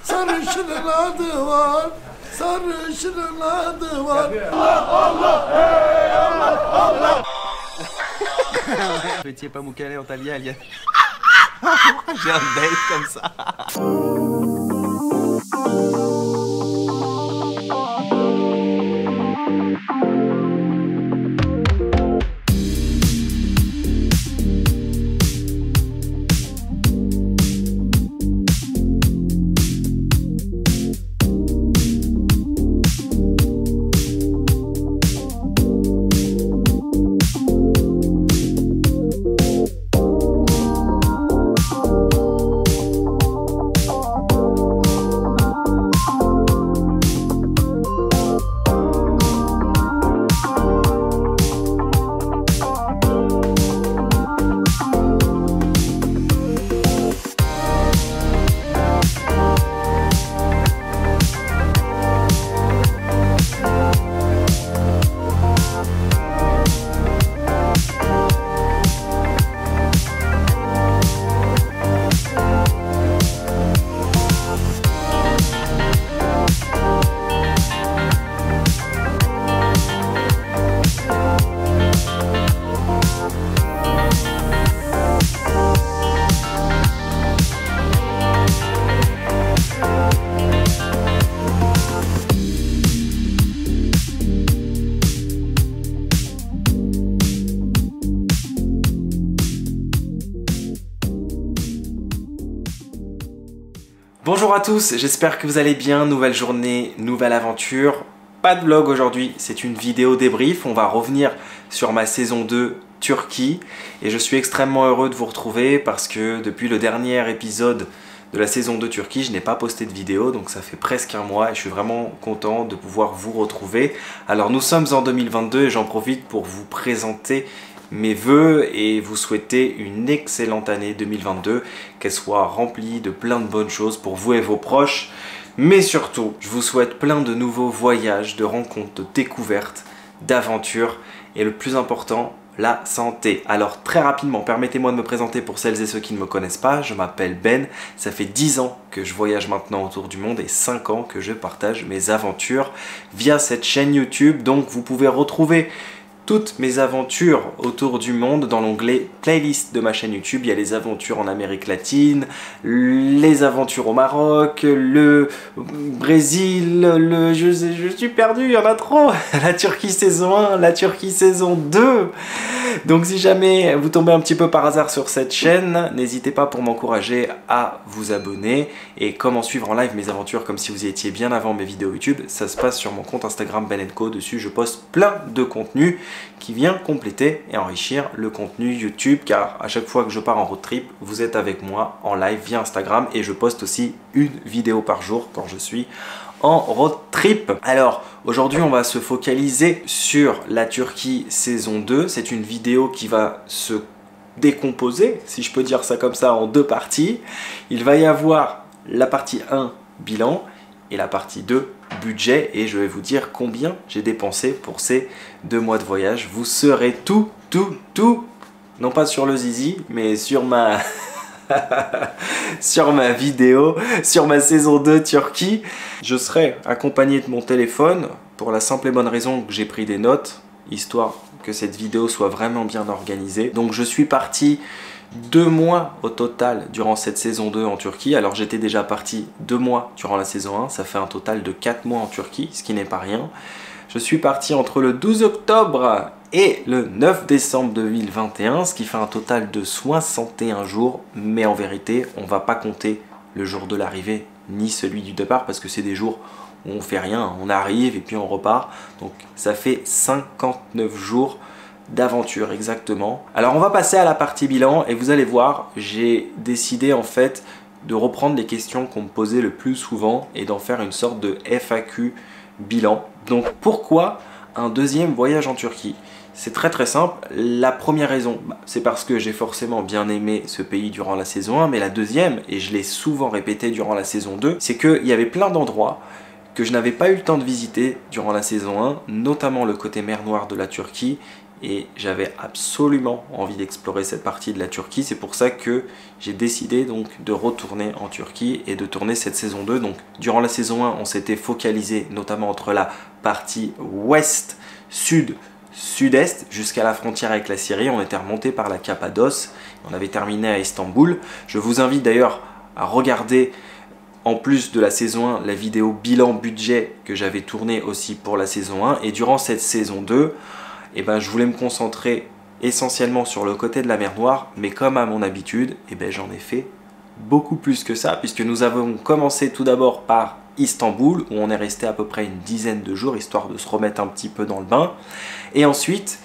Sarışının adı var. Sarışının adı var. Vous étiez pas Moukale en Talia, Aliane. J'ai un bel comme ça. Bonjour à tous, j'espère que vous allez bien, nouvelle journée, nouvelle aventure. Pas de vlog aujourd'hui, c'est une vidéo débrief, on va revenir sur ma saison 2 Turquie. Et je suis extrêmement heureux de vous retrouver parce que depuis le dernier épisode de la saison 2 Turquie, je n'ai pas posté de vidéo, donc ça fait presque un mois et je suis vraiment content de pouvoir vous retrouver. Alors nous sommes en 2022 et j'en profite pour vous présenter mes vœux et vous souhaiter une excellente année 2022, qu'elle soit remplie de plein de bonnes choses pour vous et vos proches. Mais surtout, je vous souhaite plein de nouveaux voyages, de rencontres, de découvertes, d'aventures et le plus important, la santé. Alors très rapidement, permettez-moi de me présenter pour celles et ceux qui ne me connaissent pas. Je m'appelle Ben, ça fait 10 ans que je voyage maintenant autour du monde et 5 ans que je partage mes aventures via cette chaîne YouTube. Donc vous pouvez retrouver toutes mes aventures autour du monde dans l'onglet playlist de ma chaîne YouTube. Il y a les aventures en Amérique latine, les aventures au Maroc, le Brésil, je suis perdu, il y en a trop. La Turquie saison 1, la Turquie saison 2. Donc si jamais vous tombez un petit peu par hasard sur cette chaîne, n'hésitez pas pour m'encourager à vous abonner. Et comment suivre en live mes aventures comme si vous y étiez bien avant mes vidéos YouTube, ça se passe sur mon compte Instagram Ben & Co. Dessus je poste plein de contenu qui vient compléter et enrichir le contenu YouTube, car à chaque fois que je pars en road trip, vous êtes avec moi en live via Instagram et je poste aussi une vidéo par jour quand je suis en road trip. Alors aujourd'hui on va se focaliser sur la Turquie saison 2. C'est une vidéo qui va se décomposer, si je peux dire ça comme ça, en deux parties. Il va y avoir la partie 1 bilan et la partie 2 budget, et je vais vous dire combien j'ai dépensé pour ces 2 mois de voyage. Vous saurez tout, non pas sur le zizi, mais sur ma sur ma vidéo, sur ma saison 2 Turquie. Je serai accompagné de mon téléphone pour la simple et bonne raison que j'ai pris des notes, histoire que cette vidéo soit vraiment bien organisée. Donc je suis parti 2 mois au total durant cette saison 2 en Turquie. Alors j'étais déjà parti 2 mois durant la saison 1, ça fait un total de 4 mois en Turquie, ce qui n'est pas rien. Je suis parti entre le 12 octobre et le 9 décembre 2021, ce qui fait un total de 61 jours. Mais en vérité, on ne va pas compter le jour de l'arrivée ni celui du départ parce que c'est des jours où on fait rien, on arrive et puis on repart. Donc ça fait 59 jours d'aventure exactement. Alors on va passer à la partie bilan et vous allez voir, j'ai décidé en fait de reprendre les questions qu'on me posait le plus souvent et d'en faire une sorte de FAQ bilan. Donc pourquoi un deuxième voyage en Turquie? C'est très simple. La première raison, c'est parce que j'ai forcément bien aimé ce pays durant la saison 1, mais la deuxième, et je l'ai souvent répété durant la saison 2, c'est qu'il y avait plein d'endroits que je n'avais pas eu le temps de visiter durant la saison 1, notamment le côté mer Noire de la Turquie et j'avais absolument envie d'explorer cette partie de la Turquie. C'est pour ça que j'ai décidé donc de retourner en Turquie et de tourner cette saison 2. Donc durant la saison 1, on s'était focalisé notamment entre la partie ouest, sud, sud-est jusqu'à la frontière avec la Syrie. On était remonté par la Cappadoce, on avait terminé à Istanbul. Je vous invite d'ailleurs à regarder en plus de la saison 1 la vidéo bilan budget que j'avais tournée aussi pour la saison 1. Et durant cette saison 2, eh ben, je voulais me concentrer essentiellement sur le côté de la mer Noire, mais comme à mon habitude, eh ben, j'en ai fait beaucoup plus que ça, puisque nous avons commencé tout d'abord par Istanbul, où on est resté à peu près une dizaine de jours, histoire de se remettre un petit peu dans le bain. Et ensuite,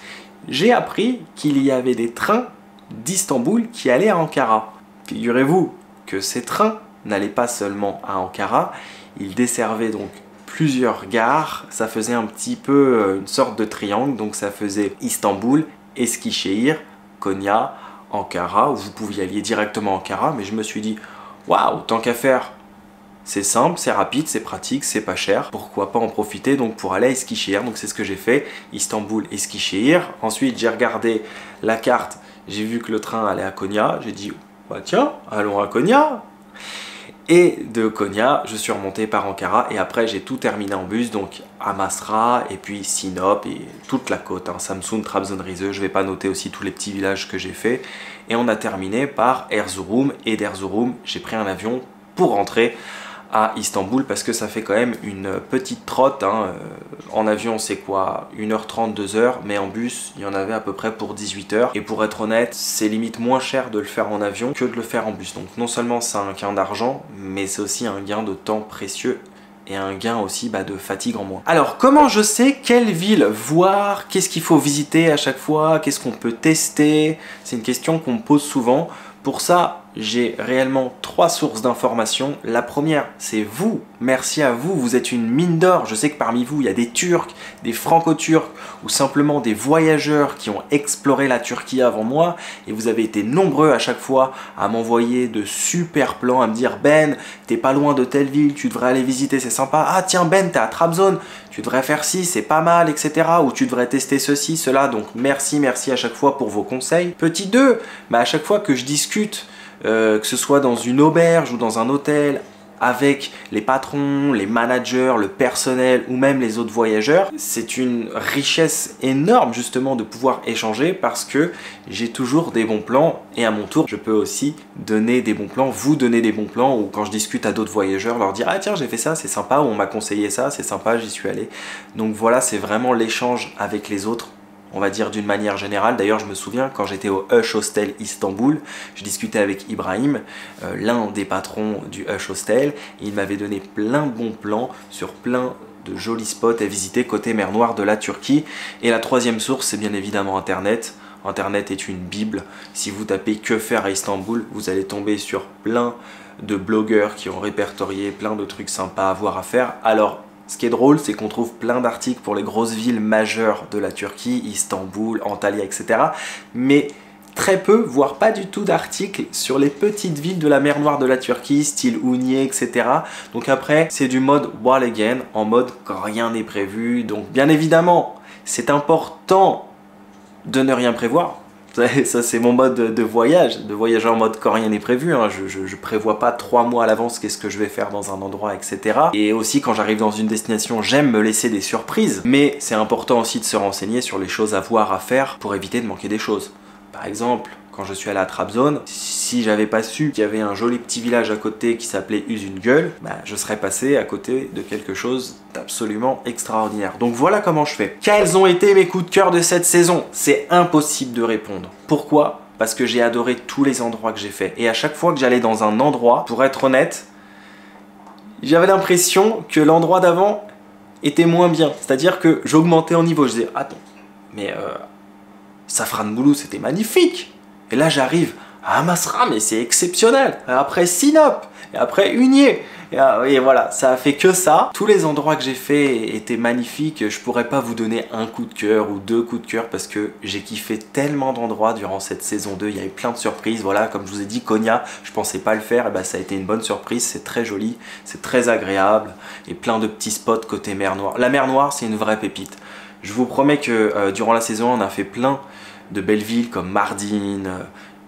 j'ai appris qu'il y avait des trains d'Istanbul qui allaient à Ankara. Figurez-vous que ces trains n'allaient pas seulement à Ankara, ils desservaient donc plusieurs gares. Ça faisait un petit peu une sorte de triangle, donc ça faisait Istanbul, Eskişehir, Konya, Ankara, où vous pouviez aller directement à Ankara, mais je me suis dit, waouh, tant qu'à faire, c'est simple, c'est rapide, c'est pratique, c'est pas cher, pourquoi pas en profiter donc pour aller à Eskişehir. Donc c'est ce que j'ai fait, Istanbul, Eskişehir. Ensuite j'ai regardé la carte, j'ai vu que le train allait à Konya, j'ai dit, bah tiens, allons à Konya. Et de Konya, je suis remonté par Ankara et après j'ai tout terminé en bus, donc à Masra et puis Sinop et toute la côte, Samsun, Trabzon, Rize, je vais pas noter aussi tous les petits villages que j'ai fait. Et on a terminé par Erzurum et d'Erzurum, j'ai pris un avion pour rentrer à Istanbul parce que ça fait quand même une petite trotte. En avion c'est quoi, 1h30, 2h, mais en bus il y en avait à peu près pour 18h. Et pour être honnête, c'est limite moins cher de le faire en avion que de le faire en bus. Donc non seulement c'est un gain d'argent, mais c'est aussi un gain de temps précieux et un gain aussi de fatigue en moins. Alors comment je sais quelle ville voir, qu'est-ce qu'il faut visiter à chaque fois, qu'est-ce qu'on peut tester? C'est une question qu'on me pose souvent. Pour ça, j'ai réellement 3 sources d'informations. La première, c'est vous. Merci à vous, vous êtes une mine d'or. Je sais que parmi vous, il y a des Turcs, des Franco-Turcs ou simplement des voyageurs qui ont exploré la Turquie avant moi. Et vous avez été nombreux à chaque fois à m'envoyer de super plans, à me dire « Ben, t'es pas loin de telle ville, tu devrais aller visiter, c'est sympa. Ah tiens Ben, t'es à Trabzon, tu devrais faire ci, c'est pas mal, etc. Ou tu devrais tester ceci, cela. » Donc merci à chaque fois pour vos conseils. Petit 2, à chaque fois que je discute, que ce soit dans une auberge ou dans un hôtel, avec les patrons, les managers, le personnel ou même les autres voyageurs, c'est une richesse énorme justement de pouvoir échanger parce que j'ai toujours des bons plans et à mon tour je peux aussi donner des bons plans, vous donner des bons plans, ou quand je discute à d'autres voyageurs leur dire ah tiens j'ai fait ça, c'est sympa, ou on m'a conseillé ça, c'est sympa, j'y suis allé. Donc voilà, c'est vraiment l'échange avec les autres, on va dire d'une manière générale. D'ailleurs je me souviens quand j'étais au Hush Hostel Istanbul, je discutais avec Ibrahim, l'un des patrons du Hush Hostel, et il m'avait donné plein de bons plans sur plein de jolis spots à visiter côté mer Noire de la Turquie. Et la troisième source, c'est bien évidemment Internet. Internet est une bible. Si vous tapez que faire à Istanbul, vous allez tomber sur plein de blogueurs qui ont répertorié plein de trucs sympas à voir, à faire. Alors ce qui est drôle, c'est qu'on trouve plein d'articles pour les grosses villes majeures de la Turquie, Istanbul, Antalya, etc. Mais très peu, voire pas du tout d'articles sur les petites villes de la mer Noire de la Turquie, style Ounié, etc. Donc après, c'est du mode wall again, en mode quand rien n'est prévu. Donc bien évidemment, c'est important de ne rien prévoir. Ça c'est mon mode de voyage, de voyager en mode quand rien n'est prévu. Je prévois pas 3 mois à l'avance qu'est-ce que je vais faire dans un endroit, etc. Et aussi quand j'arrive dans une destination, j'aime me laisser des surprises. Mais c'est important aussi de se renseigner sur les choses à voir, à faire pour éviter de manquer des choses. Par exemple, quand je suis allé à Trabzon, si j'avais pas su qu'il y avait un joli petit village à côté qui s'appelait Uzungöl, je serais passé à côté de quelque chose d'absolument extraordinaire. Donc voilà comment je fais. Quels ont été mes coups de cœur de cette saison? C'est impossible de répondre. Pourquoi? Parce que j'ai adoré tous les endroits que j'ai fait. Et à chaque fois que j'allais dans un endroit, pour être honnête, j'avais l'impression que l'endroit d'avant était moins bien. C'est-à-dire que j'augmentais en niveau. Je disais, attends, mais Safranbolu, c'était magnifique. Et là, j'arrive à Masra, mais c'est exceptionnel. Et après Sinop, et après Unier. Et voilà, ça a fait que ça. Tous les endroits que j'ai fait étaient magnifiques. Je pourrais pas vous donner un coup de cœur ou 2 coups de cœur parce que j'ai kiffé tellement d'endroits durant cette saison 2. Il y a eu plein de surprises. Voilà, comme je vous ai dit, Konya, je pensais pas le faire. Et ça a été une bonne surprise. C'est très joli, c'est très agréable. Et plein de petits spots côté mer Noire. La mer Noire, c'est une vraie pépite. Je vous promets que durant la saison, on a fait plein de belles villes comme Mardin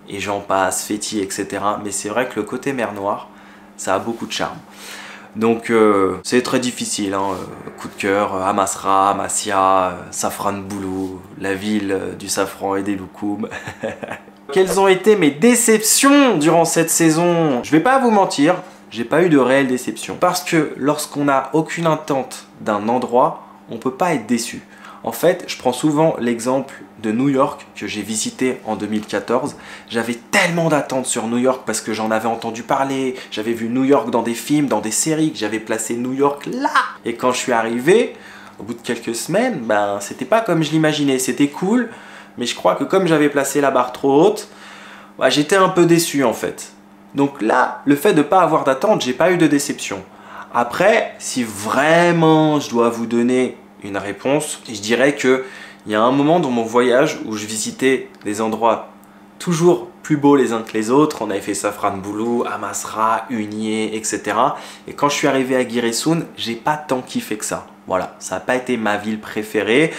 et j'en passe, Féti, etc. Mais c'est vrai que le côté mer Noire, ça a beaucoup de charme. Donc c'est très difficile, hein. Coup de cœur, Amasra, Amasya, Safranbolu, la ville du safran et des loukoums. Quelles ont été mes déceptions durant cette saison? Je vais pas vous mentir, j'ai pas eu de réelle déception. Parce que lorsqu'on n'a aucune attente d'un endroit, on peut pas être déçu. En fait, je prends souvent l'exemple de New York que j'ai visité en 2014. J'avais tellement d'attentes sur New York parce que j'en avais entendu parler. J'avais vu New York dans des films, dans des séries, que j'avais placé New York là. Et quand je suis arrivé, au bout de quelques semaines, ben c'était pas comme je l'imaginais. C'était cool, mais je crois que comme j'avais placé la barre trop haute, bah, j'étais un peu déçu en fait. Donc là, le fait de ne pas avoir d'attente, j'ai pas eu de déception. Après, si vraiment je dois vous donner une réponse, je dirais que il y a un moment dans mon voyage où je visitais des endroits toujours plus beaux les uns que les autres. On avait fait Safranbolu, Amasra, Unié, etc. Et quand je suis arrivé à Giresun, j'ai pas tant kiffé que ça. Voilà, ça n'a pas été ma ville préférée.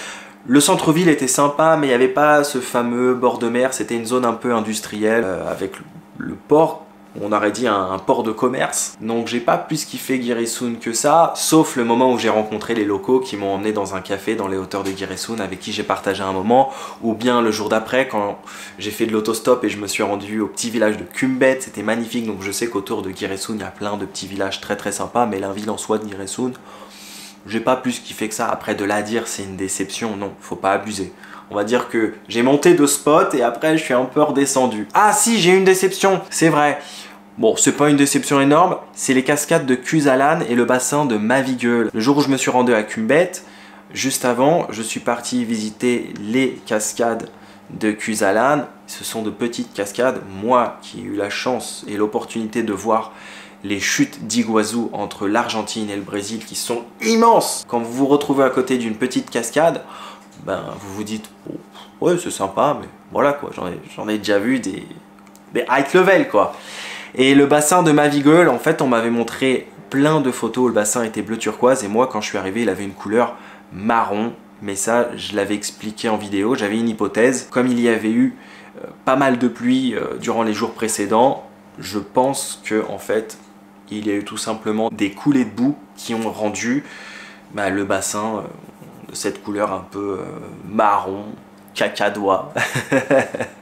Le centre-ville était sympa, mais il n'y avait pas ce fameux bord de mer. C'était une zone un peu industrielle avec le port. On aurait dit un port de commerce. Donc j'ai pas plus kiffé Giresun que ça, sauf le moment où j'ai rencontré les locaux qui m'ont emmené dans un café dans les hauteurs de Giresun avec qui j'ai partagé un moment, ou bien le jour d'après quand j'ai fait de l'autostop et je me suis rendu au petit village de Kumbet. C'était magnifique. Donc je sais qu'autour de Giresun il y a plein de petits villages très sympas, mais la ville en soi de Giresun, j'ai pas plus kiffé que ça. Après, de là à dire c'est une déception, non, faut pas abuser. On va dire que j'ai monté de spot et après je suis un peu redescendu. Ah si, j'ai eu une déception, c'est vrai. Bon, c'est pas une déception énorme, c'est les cascades de Kuzalan et le bassin de Mavigueul. Le jour où je me suis rendu à Kumbet, juste avant, je suis parti visiter les cascades de Kuzalan. Ce sont de petites cascades. Moi qui ai eu la chance et l'opportunité de voir les chutes d'Iguazu entre l'Argentine et le Brésil qui sont immenses. Quand vous vous retrouvez à côté d'une petite cascade, ben vous vous dites oh, ouais c'est sympa, mais voilà quoi, j'en ai déjà vu des high level quoi. Et le bassin de Mavigueul, en fait on m'avait montré plein de photos, le bassin était bleu turquoise et moi quand je suis arrivé il avait une couleur marron, mais ça je l'avais expliqué en vidéo. J'avais une hypothèse, comme il y avait eu pas mal de pluie durant les jours précédents, je pense que en fait il y a eu tout simplement des coulées de boue qui ont rendu le bassin de cette couleur un peu marron, cacadois.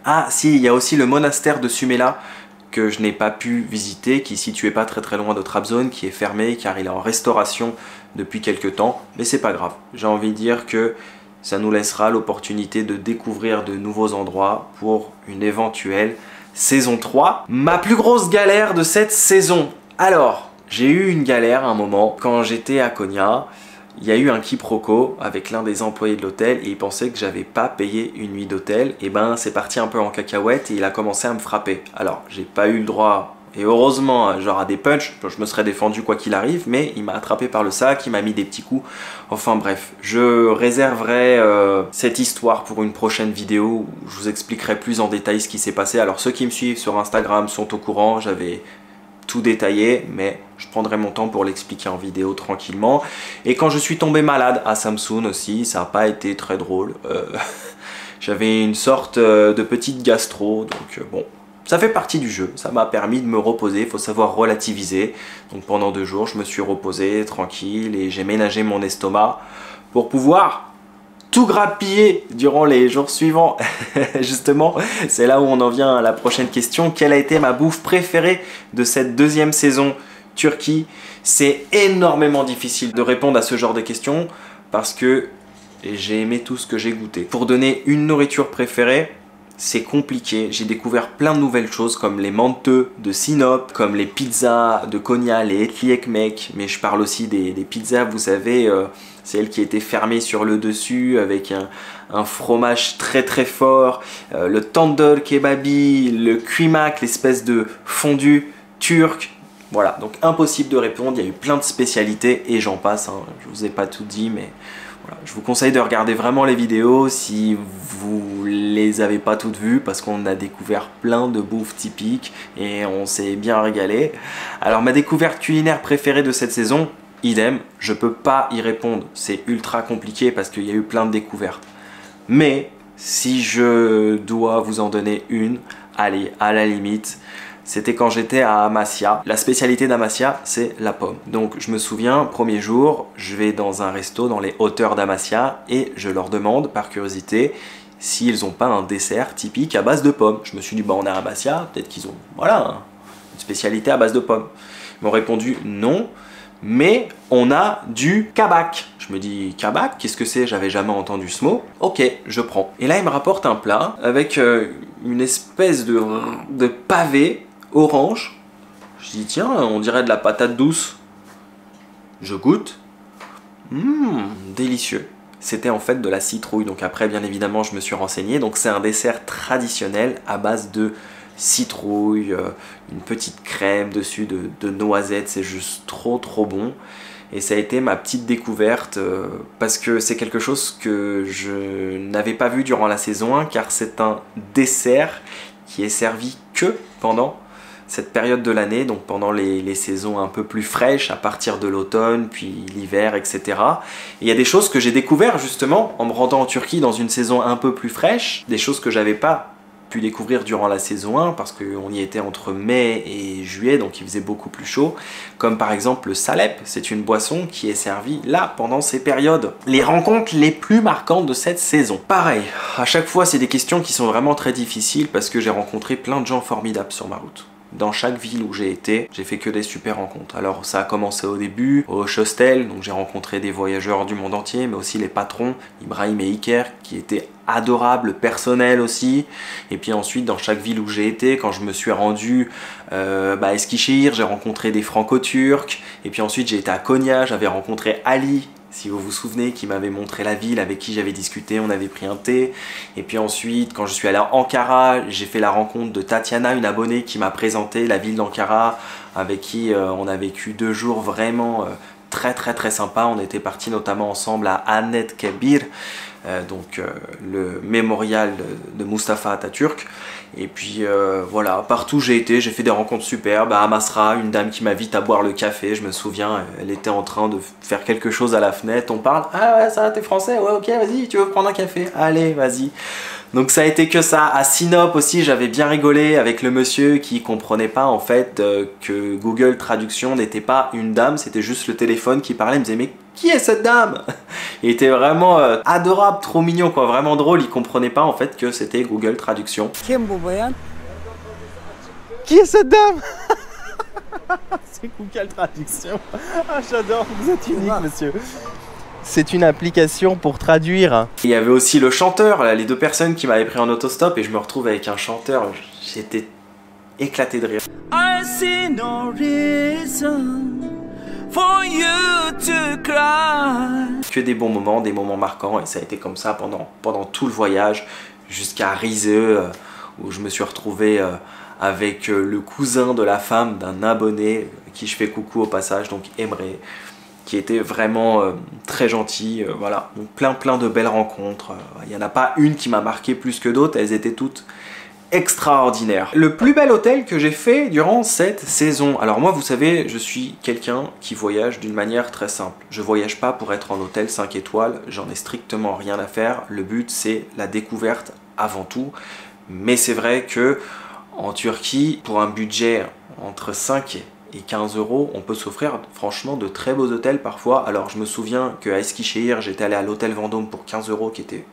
Ah si, il y a aussi le monastère de Sumela que je n'ai pas pu visiter, qui est situé pas très loin de Trabzon, qui est fermé car il est en restauration depuis quelques temps, mais c'est pas grave. J'ai envie de dire que ça nous laissera l'opportunité de découvrir de nouveaux endroits pour une éventuelle saison 3. Ma plus grosse galère de cette saison. Alors, j'ai eu une galère à un moment quand j'étais à Konya. Il y a eu un quiproquo avec l'un des employés de l'hôtel et il pensait que j'avais pas payé une nuit d'hôtel. Et ben c'est parti un peu en cacahuète et il a commencé à me frapper. Alors j'ai pas eu le droit, et heureusement, genre à des punchs, je me serais défendu quoi qu'il arrive, mais il m'a attrapé par le sac, il m'a mis des petits coups. Enfin bref, je réserverai cette histoire pour une prochaine vidéo où je vous expliquerai plus en détail ce qui s'est passé. Alors ceux qui me suivent sur Instagram sont au courant, j'avais tout détaillé, mais je prendrai mon temps pour l'expliquer en vidéo tranquillement. Et quand je suis tombé malade à Samsun aussi, ça n'a pas été très drôle. J'avais une sorte de petite gastro, donc bon, ça fait partie du jeu. Ça m'a permis de me reposer, il faut savoir relativiser. Donc pendant 2 jours, je me suis reposé tranquille et j'ai ménagé mon estomac pour pouvoir tout grappiller durant les jours suivants. Justement, c'est là où on en vient à la prochaine question. Quelle a été ma bouffe préférée de cette 2e saison Turquie? C'est énormément difficile de répondre à ce genre de questions parce que j'ai aimé tout ce que j'ai goûté. Pour donner une nourriture préférée, c'est compliqué. J'ai découvert plein de nouvelles choses comme les manteux de Sinop, comme les pizzas de Konya, les etli ekmek, mais je parle aussi des pizzas, vous savez, celles qui étaient fermées sur le dessus avec un fromage très fort, le tandoor kebabi, le kuymak, l'espèce de fondue turc. Voilà, donc impossible de répondre, il y a eu plein de spécialités et j'en passe, hein. Je vous ai pas tout dit, mais voilà. Je vous conseille de regarder vraiment les vidéos si vous les avez pas toutes vues parce qu'on a découvert plein de bouffes typiques et on s'est bien régalé. Alors ma découverte culinaire préférée de cette saison, idem, je peux pas y répondre. C'est ultra compliqué parce qu'il y a eu plein de découvertes. Mais si je dois vous en donner une, allez, à la limite, c'était quand j'étais à Amasya. La spécialité d'Amasya, c'est la pomme. Donc je me souviens, premier jour, je vais dans un resto dans les hauteurs d'Amasya et je leur demande, par curiosité, s'ils n'ont pas un dessert typique à base de pommes. Je me suis dit, bah on est à Amasya, peut-être qu'ils ont, voilà, une spécialité à base de pommes. Ils m'ont répondu non, mais on a du kabak. Je me dis, kabak, qu'est-ce que c'est? J'avais jamais entendu ce mot. Ok, je prends. Et là, il me rapporte un plat avec une espèce de pavé orange. Je dis, tiens, on dirait de la patate douce. Je goûte. Délicieux. C'était en fait de la citrouille. Donc après, bien évidemment, je me suis renseigné. Donc c'est un dessert traditionnel à base de citrouille, une petite crème dessus de noisettes. C'est juste trop bon. Et ça a été ma petite découverte parce que c'est quelque chose que je n'avais pas vu durant la saison 1 car c'est un dessert qui est servi que pendant cette période de l'année, donc pendant les saisons un peu plus fraîches, à partir de l'automne, puis l'hiver, etc. Et il y a des choses que j'ai découvert justement en me rendant en Turquie dans une saison un peu plus fraîche, des choses que j'avais pas pu découvrir durant la saison 1 parce qu'on y était entre mai et juillet, donc il faisait beaucoup plus chaud, comme par exemple le salep. C'est une boisson qui est servie là pendant ces périodes. Les rencontres les plus marquantes de cette saison. Pareil, à chaque fois c'est des questions qui sont vraiment très difficiles parce que j'ai rencontré plein de gens formidables sur ma route. Dans chaque ville où j'ai été, j'ai fait que des super rencontres. Alors ça a commencé au début, au hostel, donc j'ai rencontré des voyageurs du monde entier, mais aussi les patrons, Ibrahim et Iker, qui étaient adorables, personnels aussi. Et puis ensuite, dans chaque ville où j'ai été, quand je me suis rendu à Eskişehir, j'ai rencontré des franco-turcs. Et puis ensuite, j'ai été à Konya, j'avais rencontré Ali, si vous vous souvenez, qui m'avait montré la ville, avec qui j'avais discuté, on avait pris un thé. Et puis ensuite, quand je suis allé à Ankara, j'ai fait la rencontre de Tatiana, une abonnée qui m'a présenté la ville d'Ankara, avec qui on a vécu 2 jours vraiment très sympa. On était partis notamment ensemble à Ahmet Kebir, le mémorial de Mustafa Atatürk. Et puis voilà, partout où j'ai été, j'ai fait des rencontres superbes. À Amasra, une dame qui m'invite à boire le café, je me souviens, elle était en train de faire quelque chose à la fenêtre. On parle, ah ouais, ça, t'es français? Ouais, ok, vas-y, tu veux prendre un café? Allez, vas-y. Donc ça a été que ça. À Sinop aussi, j'avais bien rigolé avec le monsieur qui comprenait pas en fait que Google Traduction n'était pas une dame, c'était juste le téléphone qui parlait. Il me disait, mais qui est cette dame? Il était vraiment adorable, trop mignon, quoi, vraiment drôle. Il comprenait pas en fait que c'était Google Traduction. Qui est cette dame? C'est Google Traduction. Ah, j'adore, vous êtes unique, monsieur. C'est une application pour traduire. Il y avait aussi le chanteur, là, les 2 personnes qui m'avaient pris en autostop et je me retrouve avec un chanteur. J'étais éclaté de rire. I see no reason for you to cry. Que des bons moments, des moments marquants et ça a été comme ça pendant tout le voyage jusqu'à Rize où je me suis retrouvé avec le cousin de la femme d'un abonné qui je fais coucou au passage, donc Emre, qui était vraiment très gentil, voilà. Donc plein de belles rencontres. Il n'y en a pas une qui m'a marqué plus que d'autres, elles étaient toutes extraordinaires. Le plus bel hôtel que j'ai fait durant cette saison. Alors moi, vous savez, je suis quelqu'un qui voyage d'une manière très simple. Je voyage pas pour être en hôtel 5 étoiles, j'en ai strictement rien à faire. Le but, c'est la découverte avant tout. Mais c'est vrai que en Turquie, pour un budget entre 5 et 15 €, on peut s'offrir franchement de très beaux hôtels parfois. Alors je me souviens qu'à Eskişehir, j'étais allé à l'hôtel Vendôme pour 15 € qui était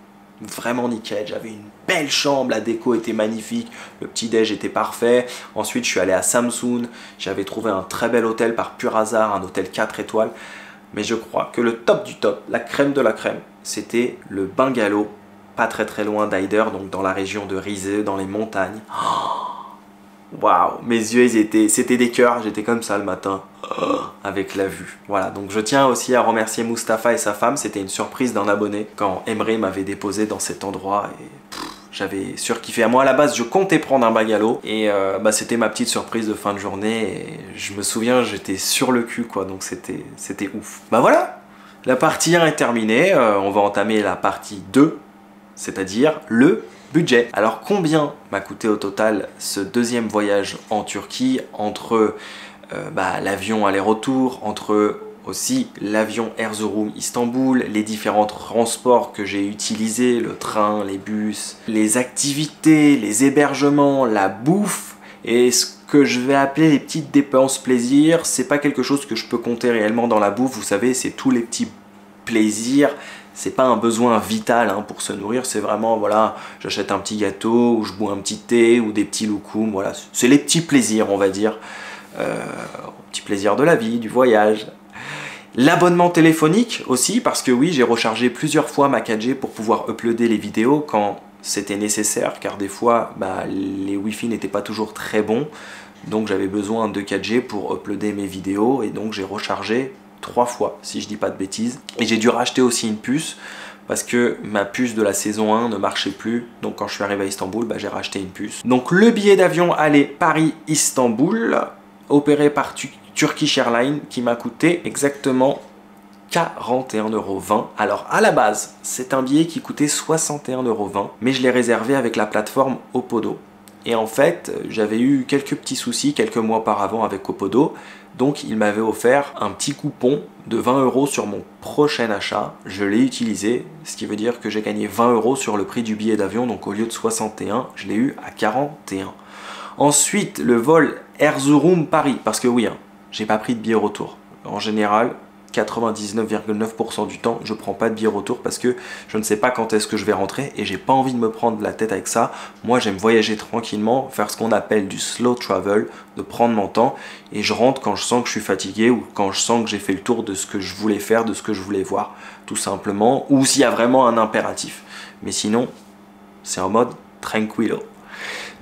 vraiment nickel. J'avais une belle chambre, la déco était magnifique, le petit déj était parfait. Ensuite je suis allé à Samsun, j'avais trouvé un très bel hôtel par pur hasard, un hôtel 4 étoiles. Mais je crois que le top du top, la crème de la crème, c'était le bungalow, pas très loin d'Ayder, donc dans la région de Rize, dans les montagnes. Waouh, mes yeux, c'était des cœurs, j'étais comme ça le matin, avec la vue. Voilà, donc je tiens aussi à remercier Mustafa et sa femme, c'était une surprise d'un abonné quand Emre m'avait déposé dans cet endroit et j'avais surkiffé. À moi à la base, je comptais prendre un bungalow et c'était ma petite surprise de fin de journée et je me souviens, j'étais sur le cul quoi, donc c'était ouf. Bah voilà, la partie 1 est terminée, on va entamer la partie 2, c'est-à-dire le budget. Alors combien m'a coûté au total ce 2e voyage en Turquie entre l'avion aller-retour, entre aussi l'avion Erzurum Istanbul, les différents transports que j'ai utilisés, le train, les bus, les activités, les hébergements, la bouffe et ce que je vais appeler les petites dépenses plaisir. C'est pas quelque chose que je peux compter réellement dans la bouffe, vous savez, c'est tous les petits plaisirs. C'est pas un besoin vital hein, pour se nourrir, c'est vraiment, voilà, j'achète un petit gâteau, ou je bois un petit thé, ou des petits loukoums, voilà. C'est les petits plaisirs, on va dire. Petits plaisirs de la vie, du voyage. L'abonnement téléphonique aussi, parce que oui, j'ai rechargé plusieurs fois ma 4G pour pouvoir uploader les vidéos quand c'était nécessaire, car des fois, les Wi-Fi n'étaient pas toujours très bons, donc j'avais besoin de 4G pour uploader mes vidéos, et donc j'ai rechargé 3 fois, si je dis pas de bêtises. Et j'ai dû racheter aussi une puce, parce que ma puce de la saison 1 ne marchait plus, donc quand je suis arrivé à Istanbul, j'ai racheté une puce. Donc le billet d'avion aller Paris-Istanbul, opéré par Turkish Airlines, qui m'a coûté exactement 41,20 €. Alors à la base, c'est un billet qui coûtait 61,20 €, mais je l'ai réservé avec la plateforme Opodo. Et en fait, j'avais eu quelques petits soucis quelques mois auparavant avec Opodo, donc il m'avait offert un petit coupon de 20 € sur mon prochain achat. Je l'ai utilisé, ce qui veut dire que j'ai gagné 20 € sur le prix du billet d'avion, donc au lieu de 61, je l'ai eu à 41. Ensuite, le vol Erzurum-Paris, parce que oui, hein, j'ai pas pris de billet retour. En général, 99,9% du temps, je prends pas de billet retour parce que je ne sais pas quand est-ce que je vais rentrer et j'ai pas envie de me prendre la tête avec ça. Moi, j'aime voyager tranquillement, faire ce qu'on appelle du slow travel, de prendre mon temps et je rentre quand je sens que je suis fatigué ou quand je sens que j'ai fait le tour de ce que je voulais faire, de ce que je voulais voir, tout simplement, ou s'il y a vraiment un impératif. Mais sinon, c'est en mode tranquillo.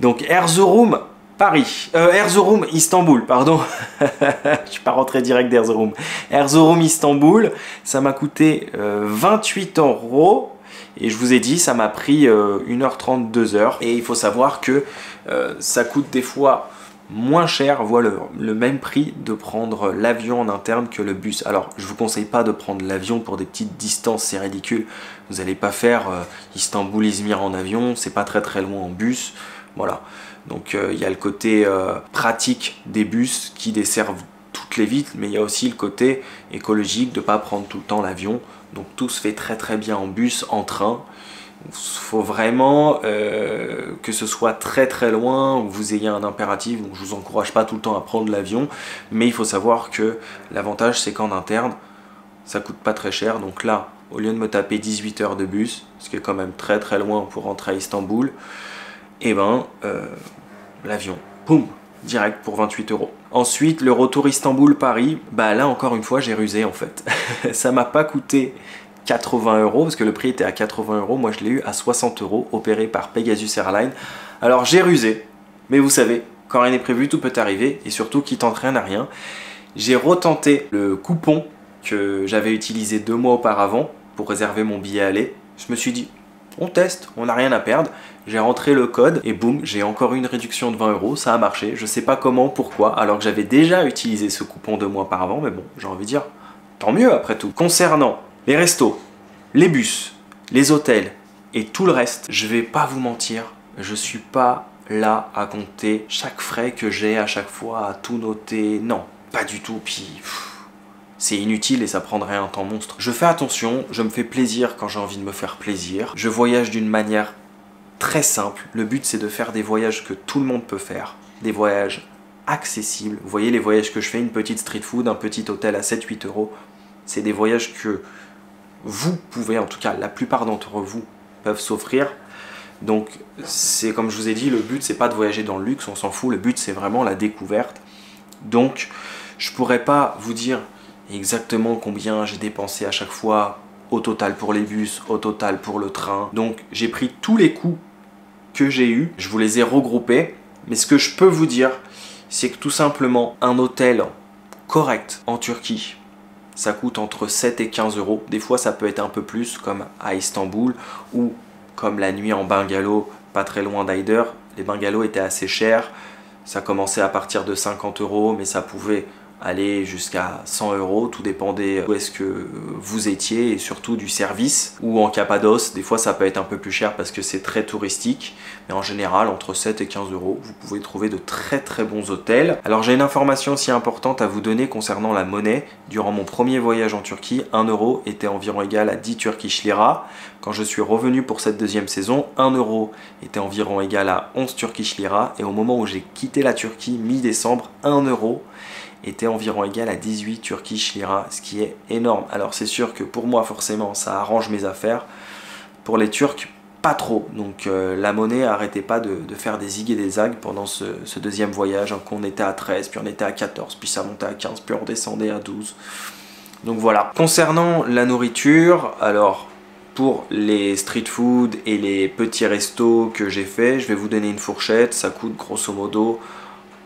Donc Erzurum Paris, Erzurum Istanbul, pardon, je suis pas rentré direct d'Erzurum. Erzurum Istanbul, ça m'a coûté 28 € et je vous ai dit, ça m'a pris 1h30, 2h. Et il faut savoir que ça coûte des fois moins cher, voire le même prix de prendre l'avion en interne que le bus. Alors, je vous conseille pas de prendre l'avion pour des petites distances, c'est ridicule. Vous n'allez pas faire Istanbul-Izmir en avion, c'est pas très loin en bus, voilà. Donc il y a le côté pratique des bus qui desservent toutes les villes, mais il y a aussi le côté écologique de ne pas prendre tout le temps l'avion. Donc tout se fait très bien en bus, en train. Il faut vraiment que ce soit très loin, où vous ayez un impératif. Donc je ne vous encourage pas tout le temps à prendre l'avion, mais il faut savoir que l'avantage c'est qu'en interne, ça coûte pas très cher. Donc là, au lieu de me taper 18 heures de bus, ce qui est quand même très loin pour rentrer à Istanbul, et l'avion, boum, direct pour 28 €. Ensuite, le retour Istanbul-Paris, là encore une fois, j'ai rusé en fait. Ça m'a pas coûté 80 €, parce que le prix était à 80 €, moi je l'ai eu à 60 €, opéré par Pegasus Airlines. Alors j'ai rusé, mais vous savez, quand rien n'est prévu, tout peut arriver, et surtout qui tente rien à rien. J'ai retenté le coupon que j'avais utilisé 2 mois auparavant pour réserver mon billet aller. Je me suis dit, on teste, on n'a rien à perdre. J'ai rentré le code et boum, j'ai encore eu une réduction de 20 €, ça a marché. Je sais pas comment, pourquoi, alors que j'avais déjà utilisé ce coupon 2 mois auparavant, mais bon, j'ai envie de dire, tant mieux après tout. Concernant les restos, les bus, les hôtels et tout le reste, je vais pas vous mentir, je suis pas là à compter chaque frais que j'ai à chaque fois, à tout noter, non, pas du tout, puis c'est inutile et ça prendrait un temps monstre. Je fais attention, je me fais plaisir quand j'ai envie de me faire plaisir, je voyage d'une manière très simple. Le but c'est de faire des voyages que tout le monde peut faire, des voyages accessibles. Vous voyez les voyages que je fais, une petite street food, un petit hôtel à 7-8 €, c'est des voyages que vous pouvez, en tout cas la plupart d'entre vous peuvent s'offrir. Donc c'est comme je vous ai dit, le but c'est pas de voyager dans le luxe, on s'en fout, le but c'est vraiment la découverte. Donc je pourrais pas vous dire exactement combien j'ai dépensé à chaque fois au total pour les bus, au total pour le train. Donc j'ai pris tous les coûts que j'ai eu, je vous les ai regroupés, mais ce que je peux vous dire, c'est que tout simplement un hôtel correct en Turquie, ça coûte entre 7 et 15 €. Des fois ça peut être un peu plus, comme à Istanbul, ou comme la nuit en bungalow, pas très loin d'Aydar. Les bungalows étaient assez chers, ça commençait à partir de 50 €, mais ça pouvait aller jusqu'à 100 €, tout dépendait où est-ce que vous étiez et surtout du service. Ou en Cappadoce, des fois ça peut être un peu plus cher parce que c'est très touristique, mais en général entre 7 et 15 €, vous pouvez trouver de très très bons hôtels. Alors j'ai une information aussi importante à vous donner concernant la monnaie. Durant mon premier voyage en Turquie, 1 € était environ égal à 10 Turkish lira. Quand je suis revenu pour cette deuxième saison, 1 € était environ égal à 11 Turkish lira, et au moment où j'ai quitté la Turquie, mi-décembre, 1 € était environ égal à 18 Turkish lira, ce qui est énorme. Alors c'est sûr que pour moi forcément ça arrange mes affaires, pour les Turcs pas trop, donc la monnaie arrêtait pas de faire des zigs et des zags pendant ce deuxième voyage, hein, qu'on était à 13, puis on était à 14, puis ça montait à 15, puis on redescendait à 12, donc voilà. Concernant la nourriture, alors pour les street food et les petits restos que j'ai fait, je vais vous donner une fourchette, ça coûte grosso modo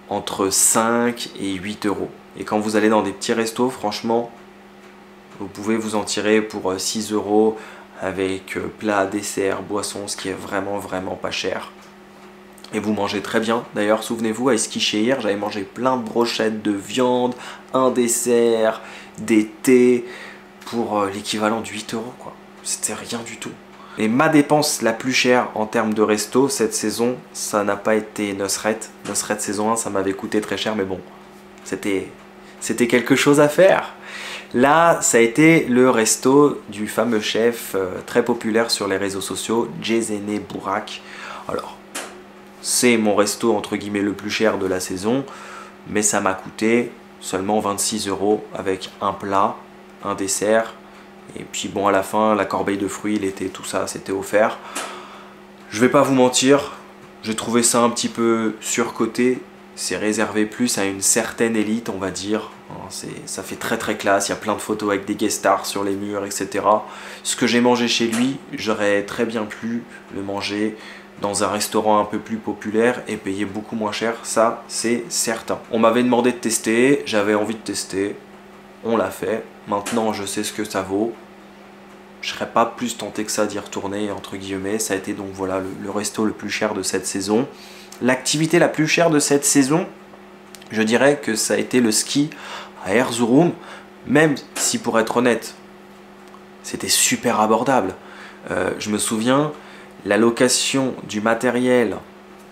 entre 5 et 8 €. Et quand vous allez dans des petits restos, franchement, vous pouvez vous en tirer pour 6 € avec plat, dessert, boisson, ce qui est vraiment pas cher. Et vous mangez très bien. D'ailleurs, souvenez-vous, à Eskişehir, j'avais mangé plein de brochettes de viande, un dessert, des thés, pour l'équivalent de 8 €, quoi. C'était rien du tout. Et ma dépense la plus chère en termes de resto cette saison, ça n'a pas été Nusret. Nusret saison 1, ça m'avait coûté très cher, mais bon, c'était quelque chose à faire. Là, ça a été le resto du fameux chef très populaire sur les réseaux sociaux, Cezene Burak. Alors, c'est mon resto entre guillemets le plus cher de la saison, mais ça m'a coûté seulement 26 € avec un plat, un dessert. Et puis bon, à la fin, la corbeille de fruits, l'été, tout ça, c'était offert. Je vais pas vous mentir, j'ai trouvé ça un petit peu surcoté. C'est réservé plus à une certaine élite, on va dire. Ça fait très classe, il y a plein de photos avec des guest stars sur les murs, etc. Ce que j'ai mangé chez lui, j'aurais très bien pu le manger dans un restaurant un peu plus populaire et payer beaucoup moins cher, ça c'est certain. On m'avait demandé de tester, j'avais envie de tester, on l'a fait. Maintenant je sais ce que ça vaut. Je serais pas plus tenté que ça d'y retourner, entre guillemets. Ça a été donc voilà le resto le plus cher de cette saison. L'activité la plus chère de cette saison, je dirais que ça a été le ski à Erzurum, même si pour être honnête, c'était super abordable. Je me souviens, la location du matériel,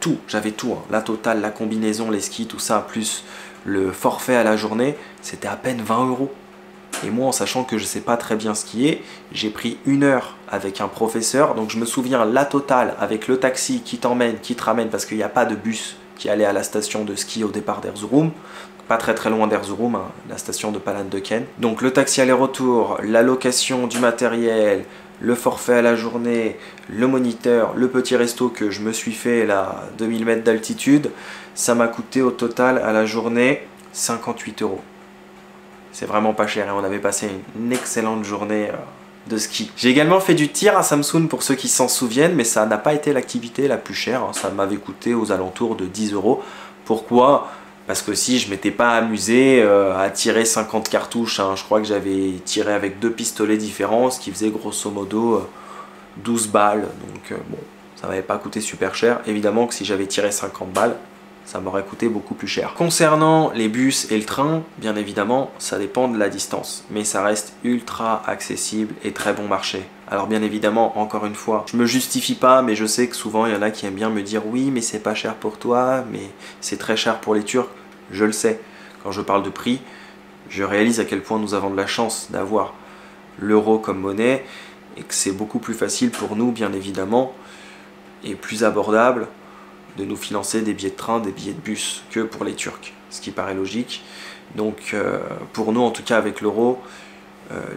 tout, j'avais tout, hein, la totale, la combinaison, les skis, tout ça, plus le forfait à la journée, c'était à peine 20 €. Et moi, en sachant que je ne sais pas très bien skier, j'ai pris 1 heure avec un professeur. Donc je me souviens, la totale avec le taxi qui t'emmène, qui te ramène, parce qu'il n'y a pas de bus qui allait à la station de ski au départ d'Erzurum. Pas très loin d'Erzurum, hein, la station de Palandöken. Donc le taxi aller-retour, la location du matériel, le forfait à la journée, le moniteur, le petit resto que je me suis fait là, 2000 mètres d'altitude, ça m'a coûté au total à la journée 58 €. C'est vraiment pas cher et on avait passé une excellente journée de ski. J'ai également fait du tir à Samsun pour ceux qui s'en souviennent, mais ça n'a pas été l'activité la plus chère. Ça m'avait coûté aux alentours de 10 €. Pourquoi ? Parce que si je m'étais pas amusé à tirer 50 cartouches, hein, je crois que j'avais tiré avec 2 pistolets différents, ce qui faisait grosso modo 12 balles. Donc bon, ça m'avait pas coûté super cher. Évidemment que si j'avais tiré 50 balles, ça m'aurait coûté beaucoup plus cher. Concernant les bus et le train, bien évidemment, ça dépend de la distance, mais ça reste ultra accessible et très bon marché. Alors bien évidemment, encore une fois, je me justifie pas, mais je sais que souvent il y en a qui aiment bien me dire oui, mais c'est pas cher pour toi, mais c'est très cher pour les Turcs. Je le sais. Quand je parle de prix, je réalise à quel point nous avons de la chance d'avoir l'euro comme monnaie et que c'est beaucoup plus facile pour nous, bien évidemment, et plus abordable de nous financer des billets de train, des billets de bus que pour les Turcs, ce qui paraît logique. Donc pour nous, en tout cas avec l'euro,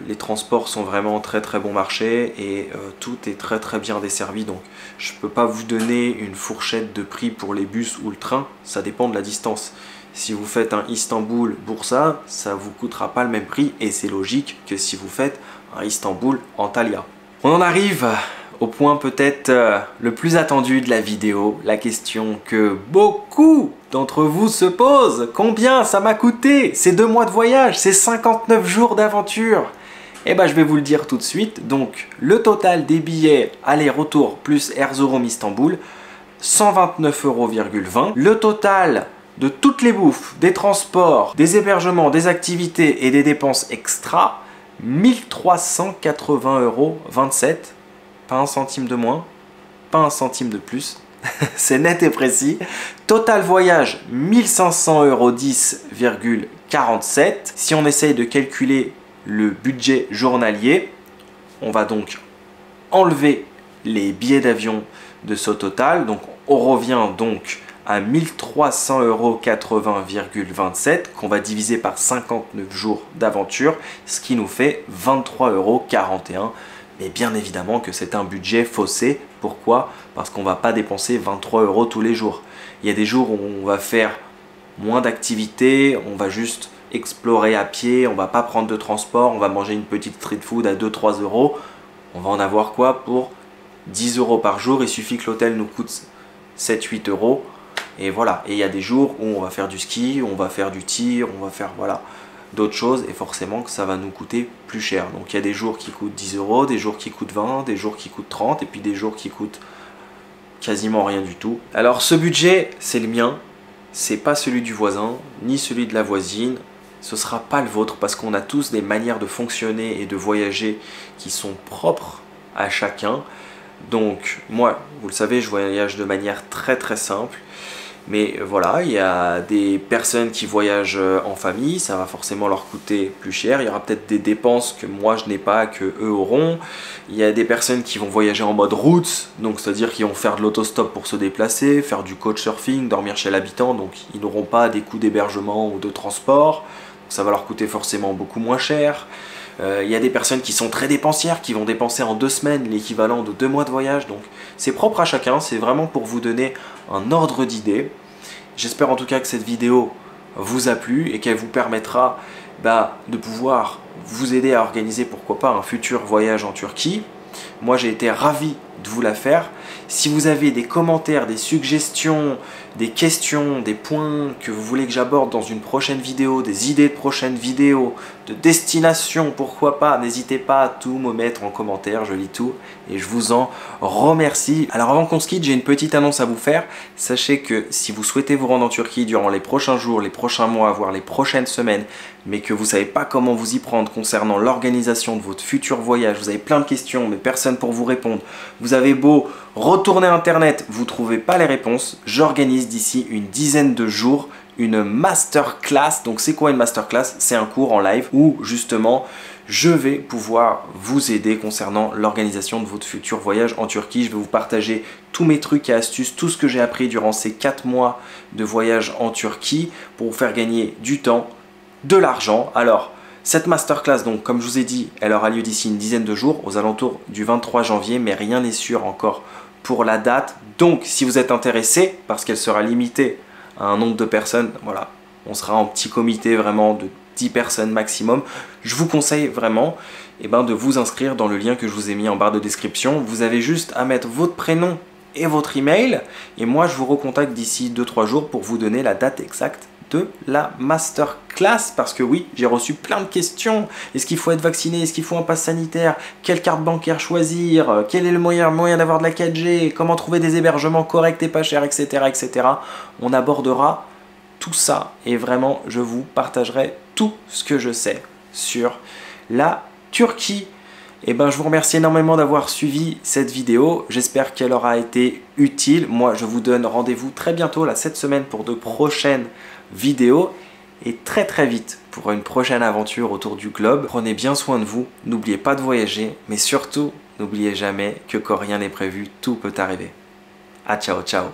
les transports sont vraiment très bon marché et tout est très bien desservi. Donc je ne peux pas vous donner une fourchette de prix pour les bus ou le train, ça dépend de la distance. Si vous faites un Istanbul-Bursa, ça ne vous coûtera pas le même prix et c'est logique que si vous faites un Istanbul-Antalya. On en arrive au point peut-être le plus attendu de la vidéo, la question que beaucoup d'entre vous se posent. Combien ça m'a coûté ces 2 mois de voyage, ces 59 jours d'aventure? Eh ben je vais vous le dire tout de suite. Donc le total des billets aller-retour plus Erzurum-Istanbul, 129,20 €. Le total de toutes les bouffes, des transports, des hébergements, des activités et des dépenses extra, 1380,27 €, pas un centime de moins, pas un centime de plus, c'est net et précis. Total voyage, 1510,47 €. Si on essaye de calculer le budget journalier, on va donc enlever les billets d'avion de ce total, donc on revient donc à 1380,27 € qu'on va diviser par 59 jours d'aventure, ce qui nous fait 23,41 €. Mais bien évidemment que c'est un budget faussé. Pourquoi? Parce qu'on ne va pas dépenser 23 € tous les jours. Il y a des jours où on va faire moins d'activités, on va juste explorer à pied, on ne va pas prendre de transport, on va manger une petite street food à 2-3 €. On va en avoir quoi pour 10 € par jour? Il suffit que l'hôtel nous coûte 7-8 €. Et voilà. Et il y a des jours où on va faire du ski, on va faire du tir, on va faire voilà, d'autres choses. Et forcément que ça va nous coûter plus cher. Donc il y a des jours qui coûtent 10 €, des jours qui coûtent 20, des jours qui coûtent 30 et puis des jours qui coûtent quasiment rien du tout. Alors ce budget, c'est le mien. C'est pas celui du voisin, ni celui de la voisine. Ce sera pas le vôtre parce qu'on a tous des manières de fonctionner et de voyager qui sont propres à chacun. Donc moi, vous le savez, je voyage de manière très simple. Mais voilà, il y a des personnes qui voyagent en famille, ça va forcément leur coûter plus cher. Il y aura peut-être des dépenses que moi je n'ai pas, que eux auront. Il y a des personnes qui vont voyager en mode route, donc c'est-à-dire qu'ils vont faire de l'autostop pour se déplacer, faire du couchsurfing, dormir chez l'habitant, donc ils n'auront pas des coûts d'hébergement ou de transport. Ça va leur coûter forcément beaucoup moins cher. Il y a des personnes qui sont très dépensières, qui vont dépenser en 2 semaines l'équivalent de 2 mois de voyage. Donc c'est propre à chacun, c'est vraiment pour vous donner un ordre d'idée. J'espère en tout cas que cette vidéo vous a plu et qu'elle vous permettra de pouvoir vous aider à organiser pourquoi pas un futur voyage en Turquie. Moi j'ai été ravi de vous la faire. Si vous avez des commentaires, des suggestions, des questions, des points que vous voulez que j'aborde dans une prochaine vidéo, des idées de prochaines vidéos, de destination, pourquoi pas, n'hésitez pas à tout me mettre en commentaire, je lis tout et je vous en remercie. Alors avant qu'on se quitte, j'ai une petite annonce à vous faire. Sachez que si vous souhaitez vous rendre en Turquie durant les prochains jours, les prochains mois, voire les prochaines semaines, mais que vous ne savez pas comment vous y prendre concernant l'organisation de votre futur voyage, vous avez plein de questions mais personne pour vous répondre, vous avez beau retourner internet, vous ne trouvez pas les réponses, j'organise d'ici une dizaine de jours une masterclass. Donc c'est quoi une masterclass? C'est un cours en live où justement je vais pouvoir vous aider concernant l'organisation de votre futur voyage en Turquie. Je vais vous partager tous mes trucs et astuces, tout ce que j'ai appris durant ces 4 mois de voyage en Turquie pour vous faire gagner du temps, de l'argent. Alors cette masterclass, donc comme je vous ai dit, elle aura lieu d'ici une dizaine de jours, aux alentours du 23 janvier, mais rien n'est sûr encore pour la date. Donc si vous êtes intéressé, parce qu'elle sera limitée à un nombre de personnes, voilà, on sera en petit comité vraiment de 10 personnes maximum, je vous conseille vraiment de vous inscrire dans le lien que je vous ai mis en barre de description. Vous avez juste à mettre votre prénom et votre email et moi je vous recontacte d'ici 2-3 jours pour vous donner la date exacte de la masterclass, parce que oui, j'ai reçu plein de questions. Est-ce qu'il faut être vacciné? Est-ce qu'il faut un pass sanitaire? Quelle carte bancaire choisir? Quel est le moyen d'avoir de la 4G? Comment trouver des hébergements corrects et pas chers, etc., etc. On abordera tout ça et vraiment, je vous partagerai tout ce que je sais sur la Turquie. Et je vous remercie énormément d'avoir suivi cette vidéo. J'espère qu'elle aura été utile. Moi, je vous donne rendez-vous très bientôt, là, cette semaine, pour de prochaines vidéos. Et très vite pour une prochaine aventure autour du globe. Prenez bien soin de vous. N'oubliez pas de voyager. Mais surtout, n'oubliez jamais que quand rien n'est prévu, tout peut arriver. Ah, ciao, ciao.